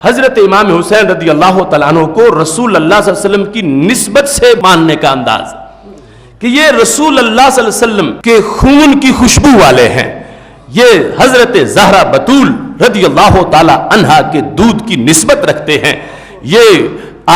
حضرت امام حسین رضی اللہ تعالیٰ عنہ کو رسول اللہ صلی اللہ علیہ وسلم کی نسبت سے ماننے کا انداز کہ یہ رسول اللہ صلی اللہ علیہ وسلم کے خون کی خوشبو والے ہیں، یہ حضرت زہرا بتول رضی اللہ تعالیٰ عنہا کے دودھ کی نسبت رکھتے ہیں، یہ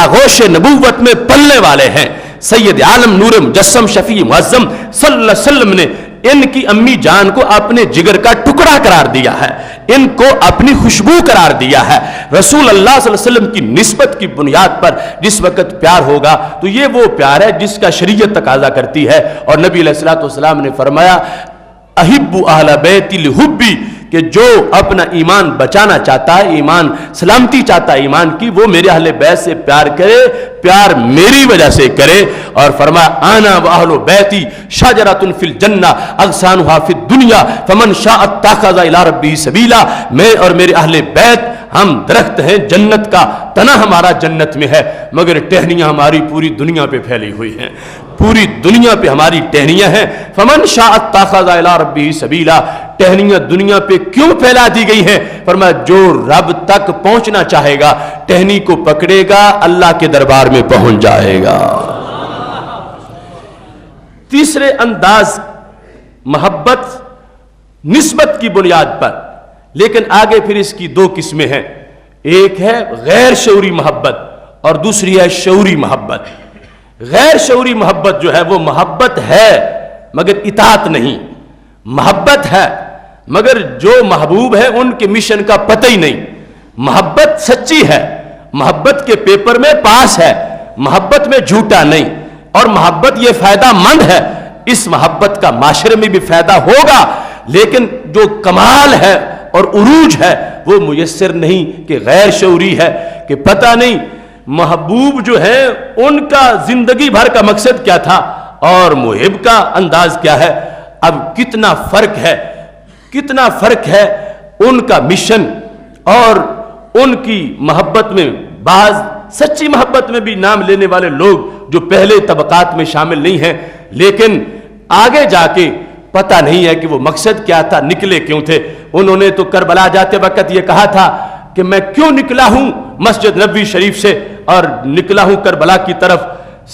آغوش نبوت میں پلنے والے ہیں۔ سید عالم نور مجسم شفیع معظم صلی اللہ علیہ وسلم نے ان کی امی جان کو اپنے جگر کا ٹکڑا قرار دیا ہے، ان کو اپنی خوشبو قرار دیا ہے۔ رسول اللہ صلی اللہ علیہ وسلم کی نسبت کی بنیاد پر جس وقت پیار ہوگا تو یہ وہ پیار ہے جس کا شریعت تقاضا کرتی ہے، اور نبی علیہ الصلوۃ والسلام نے فرمایا احب اہل بیتی لحبی، کہ جو اپنا ایمان بچانا چاہتا ہے، ایمان سلامتی چاہتا ہے ایمان کی، وہ میرے اہل بیت سے پیار کرے، پیار میری وجہ سے کرے۔ اور فرمایا انا واہل بیتی شجرۃ فی الجنہ اغصانھا فی الدنیا فمن شاء اتخذ الی ربہ سبیلا، میں اور میرے اہل بیت ہم درخت ہیں، جنت کا تنا ہمارا جنت میں ہے، مگر ٹہنیاں ہماری پوری دنیا پہ پھیلی ہوئی ہیں، پوری دنیا پہ ہماری ٹہنیاں ہیں۔ فمن شاء اتخذ الی ربہ سبیلا، ٹہنیاں دنیا پہ کیوں پھیلا دی گئی ہیں؟ فرمایا جو رب تک پہنچنا چاہے گا ٹہنی کو پکڑے گا، اللہ کے دربار میں پہنچ جائے گا۔ تیسرے انداز محبت نسبت کی بنیاد پر، لیکن آگے پھر اس کی دو قسمیں ہیں، ایک ہے غیر شعوری محبت اور دوسری ہے شعوری محبت۔ غیر شعوری محبت جو ہے وہ محبت ہے مگر اطاعت نہیں، محبت ہے مگر جو محبوب ہے ان کے مشن کا پتہ ہی نہیں۔ محبت سچی ہے، محبت کے پیپر میں پاس ہے، محبت میں جھوٹا نہیں، اور محبت یہ فائدہ مند ہے، اس محبت کا معاشرے میں بھی فائدہ ہوگا، لیکن جو کمال ہے اور عروج ہے وہ میسر نہیں کہ غیر شعوری ہے، کہ پتہ نہیں محبوب جو ہے ان کا زندگی بھر کا مقصد کیا تھا اور محب کا انداز کیا ہے۔ اب کتنا فرق ہے، کتنا فرق ہے ان کا مشن اور ان کی محبت میں۔ بعض سچی محبت میں بھی نام لینے والے لوگ جو پہلے طبقات میں شامل نہیں ہیں، لیکن آگے جا کے پتہ نہیں ہے کہ وہ مقصد کیا تھا، نکلے کیوں تھے۔ انہوں نے تو کربلا جاتے وقت یہ کہا تھا کہ میں کیوں نکلا ہوں مسجد نبوی شریف سے اور نکلا ہوں کربلا کی طرف۔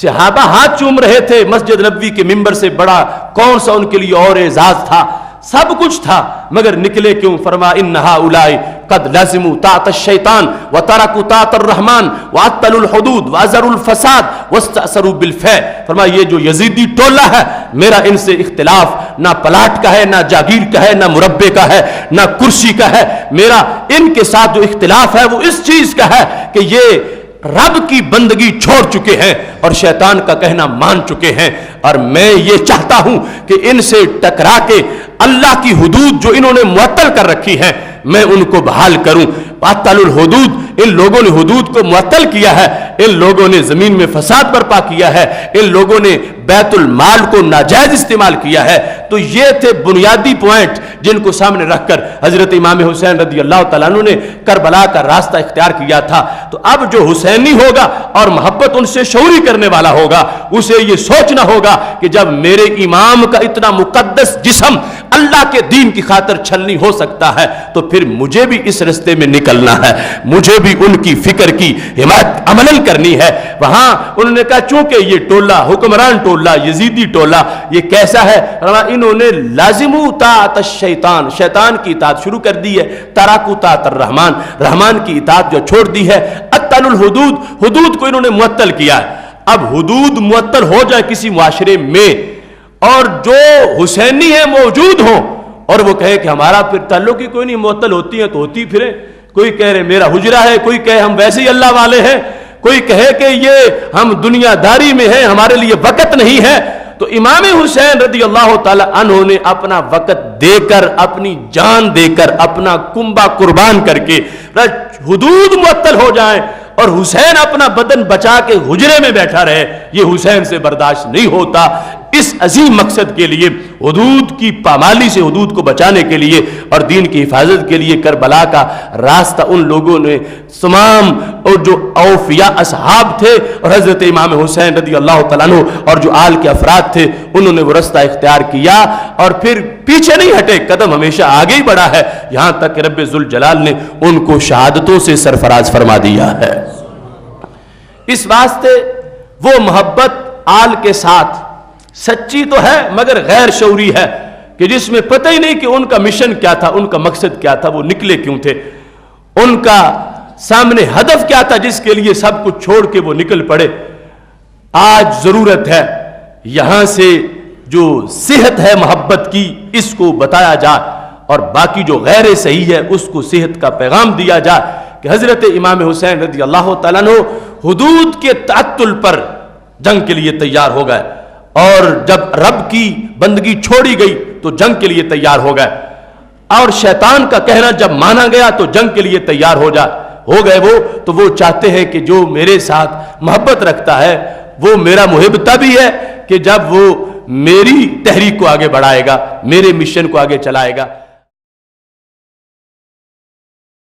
صحابہ ہاتھ چوم رہے تھے مسجد نبوی کے ممبر سے، بڑا کون سا ان کے لیے اور اعزاز تھا، سب کچھ تھا، مگر نکلے کیوں؟ فرما ان ہؤلاء قد لزموا طاعت الشیطان وترکوا طاعت الرحمن وعطلوا الحدود وازروا الفساد واستأثروا بالفیء۔ فرما یہ جو یزیدی ٹولہ ہے میرا ان سے اختلاف نہ پلاٹ کا ہے، نہ جاگیر کا ہے، نہ مربے کا ہے، نہ کرسی کا ہے، میرا ان کے ساتھ جو اختلاف ہے وہ اس چیز کا ہے کہ یہ رب کی بندگی چھوڑ چکے ہیں اور شیطان کا کہنا مان چکے ہیں، اور میں یہ چاہتا ہوں کہ ان سے ٹکرا کے اللہ کی حدود جو انہوں نے معطل کر رکھی ہیں میں ان کو بحال کروں۔ معطل الحدود، ان لوگوں نے حدود کو معطل کیا ہے، ان لوگوں نے زمین میں فساد برپا کیا ہے، ان لوگوں نے بیت المال کو ناجائز استعمال کیا ہے۔ تو یہ تھے بنیادی پوائنٹ جن کو سامنے رکھ کر حضرت امام حسین رضی اللہ تعالیٰ عنہ نے کربلا کا راستہ اختیار کیا تھا۔ تو اب جو حسینی ہوگا اور محبت ان سے شعوری کرنے والا ہوگا، اسے یہ سوچنا ہوگا کہ جب میرے امام کا اتنا مقدس جسم اللہ کے دین کی خاطر چھلنی ہو سکتا ہے تو پھر مجھے بھی اس رستے میں نکلنا ہے، مجھے بھی ان کی فکر کی حمایت عمل کرنی ہے۔ وہاں انہوں نے کہا چونکہ یہ ٹولہ حکمران ٹولہ یزیدی ٹولہ یہ کیسا ہے، انہوں نے لازموا طاعت الشیطان، شیطان کی اطاعت شروع کر دی ہے، ترکوا طاعت الرحمن، رحمان کی اطاعت جو چھوڑ دی ہے، اطلوا الحدود، حدود کو انہوں نے معطل کیا ہے۔ اب حدود معطل ہو جائے کسی معاشرے میں اور جو حسینی ہیں موجود ہوں اور وہ کہے کہ ہمارا پھر تعلق ہی کوئی نہیں، معطل ہوتی ہیں تو ہوتی پھرے، کوئی کہہ رہے میرا حجرہ ہے، کوئی کہے ہم ویسے ہی اللہ والے ہیں، کوئی کہے کہ یہ ہم دنیا داری میں ہیں ہمارے لیے وقت نہیں ہے۔ تو امام حسین رضی اللہ تعالی عنہ نے اپنا وقت دے کر، اپنی جان دے کر، اپنا کنبہ قربان کر کے حدود معطل ہو جائیں اور حسین اپنا بدن بچا کے حجرے میں بیٹھا رہے، یہ حسین سے برداشت نہیں ہوتا۔ اس عظیم مقصد کے لیے، حدود کی پامالی سے حدود کو بچانے کے لیے اور دین کی حفاظت کے لیے کربلا کا راستہ ان لوگوں نے، تمام اور جو اوفیاء اصحاب تھے اور حضرت امام حسین رضی اللہ تعالیٰ عنہ اور جو آل کے افراد تھے، انہوں نے وہ رستہ اختیار کیا اور پھر پیچھے نہیں ہٹے، قدم ہمیشہ آگے ہی بڑھا ہے، یہاں تک کہ رب ذوالجلال نے ان کو شہادتوں سے سرفراز فرما دیا ہے۔ اس واسطے وہ محبت آل کے ساتھ سچی تو ہے مگر غیر شعوری ہے، کہ جس میں پتہ ہی نہیں کہ ان کا مشن کیا تھا، ان کا مقصد کیا تھا، وہ نکلے کیوں تھے، ان کا سامنے ہدف کیا تھا جس کے لیے سب کچھ چھوڑ کے وہ نکل پڑے۔ آج ضرورت ہے یہاں سے جو صحت ہے محبت کی، اس کو بتایا جائے اور باقی جو غیر صحیح ہے اس کو صحت کا پیغام دیا جائے کہ حضرت امام حسین رضی اللہ تعالیٰ عنہ حدود کے تعطل پر جنگ کے لیے تیار ہو گئے، اور جب رب کی بندگی چھوڑی گئی تو جنگ کے لیے تیار ہو گئے، اور شیطان کا کہنا جب مانا گیا تو جنگ کے لیے تیار ہو گئے وہ تو وہ چاہتے ہیں کہ جو میرے ساتھ محبت رکھتا ہے وہ میرا محب تبھی ہے کہ جب وہ میری تحریک کو آگے بڑھائے گا، میرے مشن کو آگے چلائے گا۔